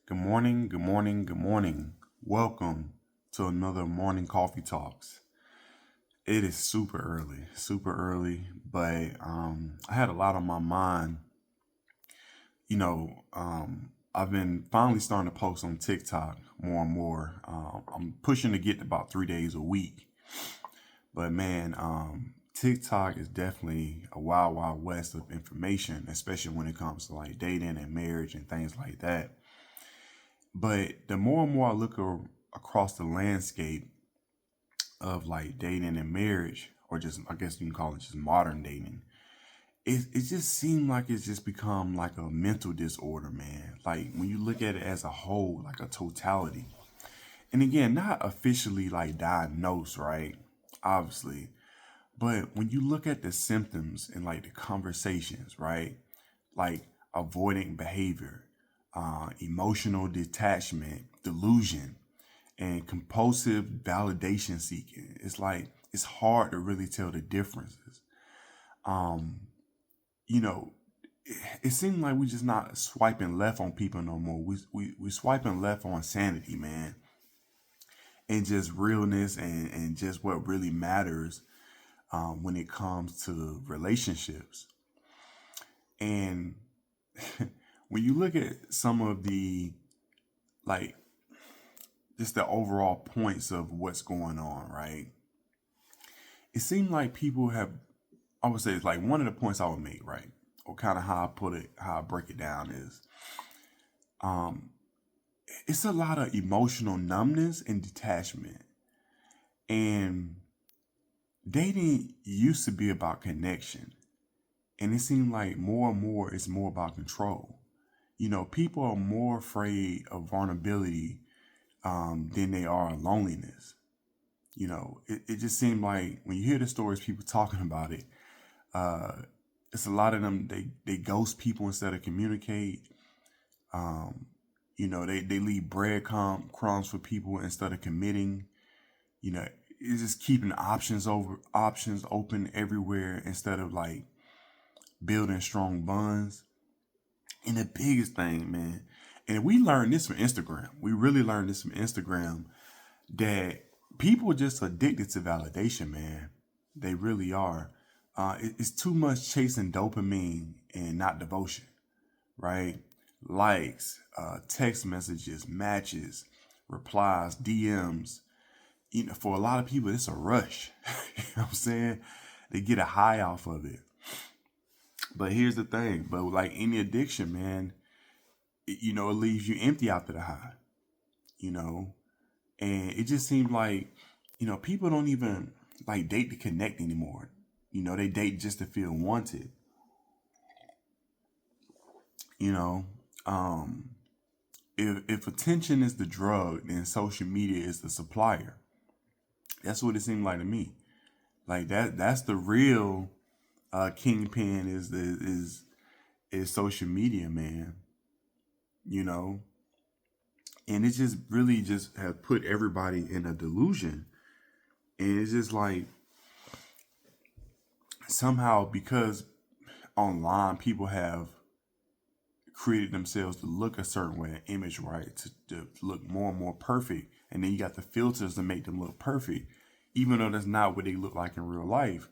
Good morning, good morning, good morning. Welcome to another Morning Coffee Talks. It is super early, but I had a lot on my mind. I've been finally starting to post on TikTok more and more. I'm pushing to get to about 3 days a week. But man, TikTok is definitely a wild, wild west of information, especially when it comes to like dating and marriage and things like that. But the more and more I look across the landscape of like dating and marriage, or just I guess you can call it just modern dating, it just seemed like it's just become like a mental disorder, man. Like when you look at it as a whole, like a totality. And again, not officially like diagnosed, right? Obviously. But when you look at the symptoms and like the conversations, right? Like avoiding behavior, emotional detachment, delusion, and compulsive validation seeking. It's like it's hard to really tell the differences. Um, you know, it seems like we just not swiping left on people no more. We swiping left on sanity, man, and just realness and just what really matters when it comes to relationships. And when you look at some of the like just the overall points of what's going on, right? It seemed like people have, I would say, it's like one of the points I would make, right? Or kind of how I put it, how I break it down is, um, it's a lot of emotional numbness and detachment. And dating used to be about connection, and it seemed like more and more it's more about control. People are more afraid of vulnerability than they are of loneliness. It just seemed like when you hear the stories, people talking about it, uh, it's a lot of them. They ghost people instead of communicate. Um, they leave crumbs for people instead of committing. It's just keeping options open everywhere instead of like building strong bonds. And the biggest thing, man, and we learned this from Instagram. We really learned this from Instagram that people are just addicted to validation, man. They really are. It's too much chasing dopamine and not devotion, right? Likes, text messages, matches, replies, DMs. For a lot of people, it's a rush. You know what I'm saying? They get a high off of it. But here's the thing. But like any addiction, man, it leaves you empty after the high. You know, and it just seemed like people don't even like date to connect anymore. They date just to feel wanted. You know, um, if attention is the drug, then social media is the supplier. That's what it seemed like to me. Like that's the real kingpin is social media, man. You know, and it just really just has put everybody in a delusion. And it's just like somehow because online people have created themselves to look a certain way, an image right, to look more and more perfect. And then you got the filters to make them look perfect, even though that's not what they look like in real life.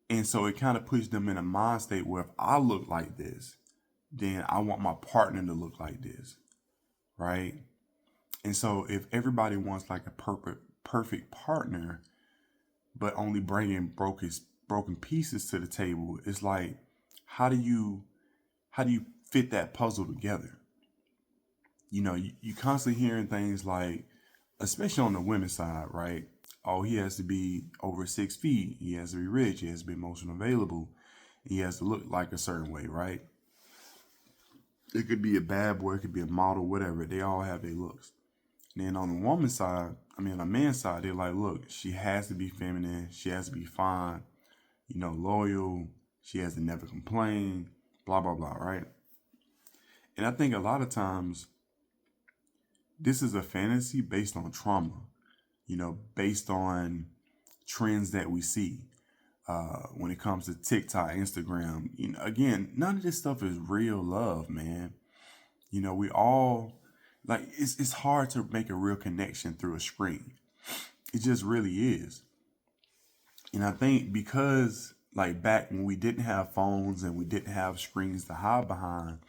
And so it kind of puts them in a mind state where if I look like this, then I want my partner to look like this, right? And so if everybody wants like a perfect partner, but only bringing broken pieces to the table, it's like how do you how do you fit that puzzle together? You constantly hearing things like, especially on the women's side, right? Oh, he has to be over 6 feet. He has to be rich. He has to be emotionally available. He has to look like a certain way, right? It could be a bad boy. It could be a model, whatever. They all have their looks. And then on the woman's side, on the man's side, they're like, look, she has to be feminine. She has to be fine, loyal. She has to never complain, blah, blah, blah, right? And I think a lot of times this is a fantasy based on trauma, based on trends that we see. When it comes to TikTok, Instagram, again, none of this stuff is real love, man. We all like it's hard to make a real connection through a screen. It just really is. And I think because like back when we didn't have phones and we didn't have screens to hide behind,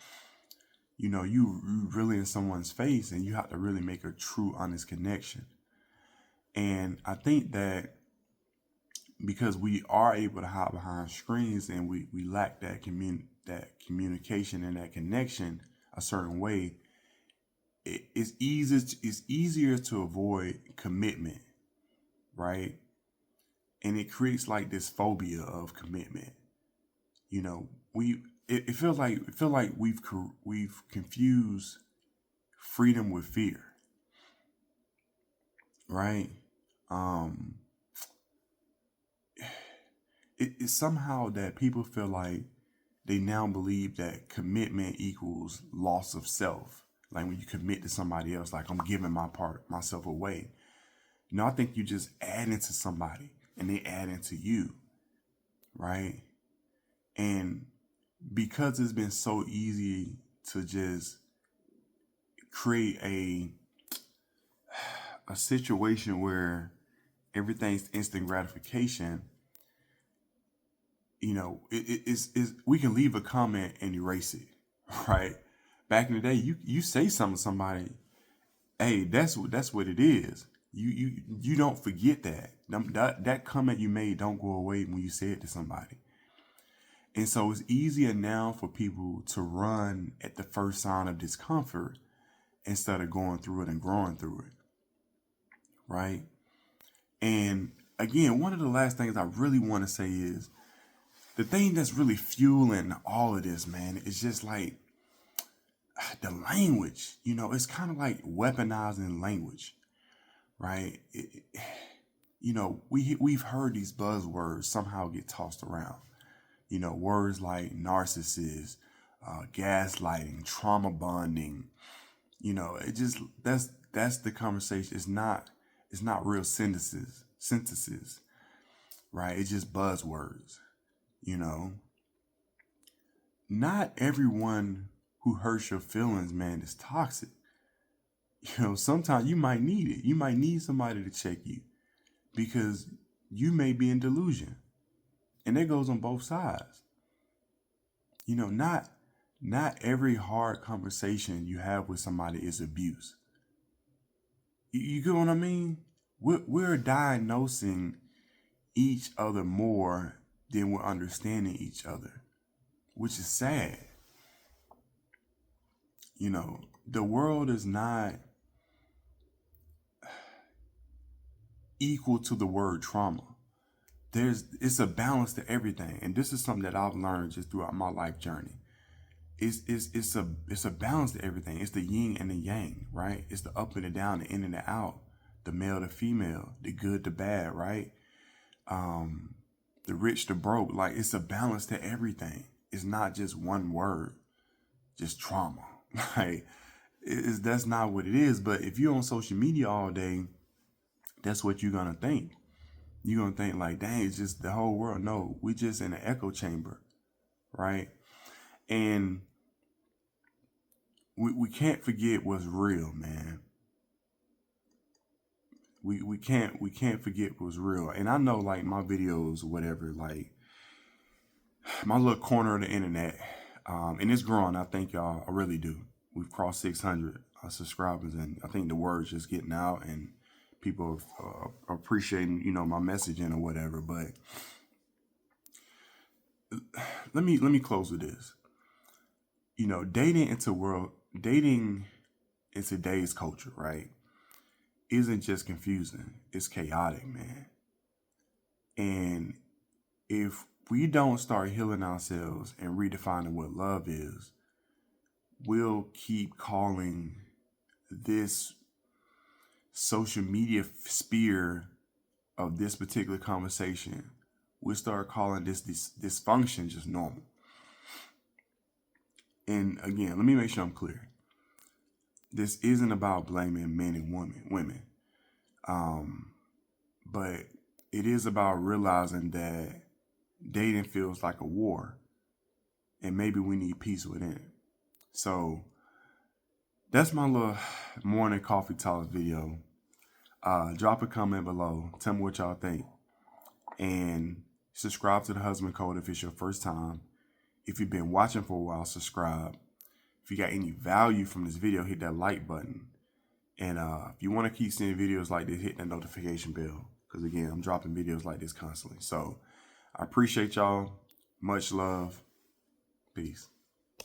you really in someone's face and you have to really make a true honest connection. And I think that because we are able to hide behind screens and we lack that communication and that connection a certain way, it's easier to avoid commitment, right? And it creates like this phobia of commitment. You know, it feels like we've confused freedom with fear, right? Um, it's somehow that people feel like they now believe that commitment equals loss of self. Like when you commit to somebody else, like I'm giving myself away. I think you just add into somebody and they add into you, right? And because it's been so easy to just create a situation where everything's instant gratification, it's we can leave a comment and erase it, right? Back in the day, you say something to somebody, hey, that's what it is. You don't forget that. That comment you made don't go away when you say it to somebody. And so it's easier now for people to run at the first sign of discomfort instead of going through it and growing through it, right? And again, one of the last things I really want to say is the thing that's really fueling all of this, man, is just like the language. It's kind of like weaponizing language, right? We've heard these buzzwords somehow get tossed around. Words like narcissist, gaslighting, trauma bonding. It just that's the conversation. It's not real synthesis, right? It's just buzzwords. You know, not everyone who hurts your feelings, man, is toxic. Sometimes you might need it. You might need somebody to check you because you may be in delusion. And that goes on both sides. Not every hard conversation you have with somebody is abuse. You get what I mean? We're diagnosing each other more than we're understanding each other, which is sad. The world is not equal to the word trauma. It's a balance to everything, and this is something that I've learned just throughout my life journey. It's a balance to everything. It's the yin and the yang, right? It's the up and the down, the in and the out, the male to female, the good to bad, right? The rich to broke. Like it's a balance to everything. It's not just one word, just trauma. Like that's not what it is. But if you're on social media all day, that's what you're gonna think. You're gonna think like, dang, it's just the whole world. No, we just in an echo chamber, right? And we can't forget what's real, man. We can't forget what's real. And I know like my videos, whatever, like my little corner of the internet, and it's growing. I thank y'all. I really do. We've crossed 600 subscribers, and I think the word's just getting out, and people are appreciating, my messaging or whatever. But let me close with this. Dating in today's culture, right, isn't just confusing. It's chaotic, man. And if we don't start healing ourselves and redefining what love is, we'll keep calling this social media sphere of this particular conversation, we'll start calling this dysfunction just normal. And again, let me make sure I'm clear. This isn't about blaming men and women. But it is about realizing that dating feels like a war and maybe we need peace within it. So that's my little morning coffee talk video. Drop a comment below. Tell me what y'all think. And subscribe to the Husband Code if it's your first time. If you've been watching for a while, subscribe. If you got any value from this video, hit that like button. And if you want to keep seeing videos like this, hit that notification bell. Because again, I'm dropping videos like this constantly. So I appreciate y'all. Much love. Peace.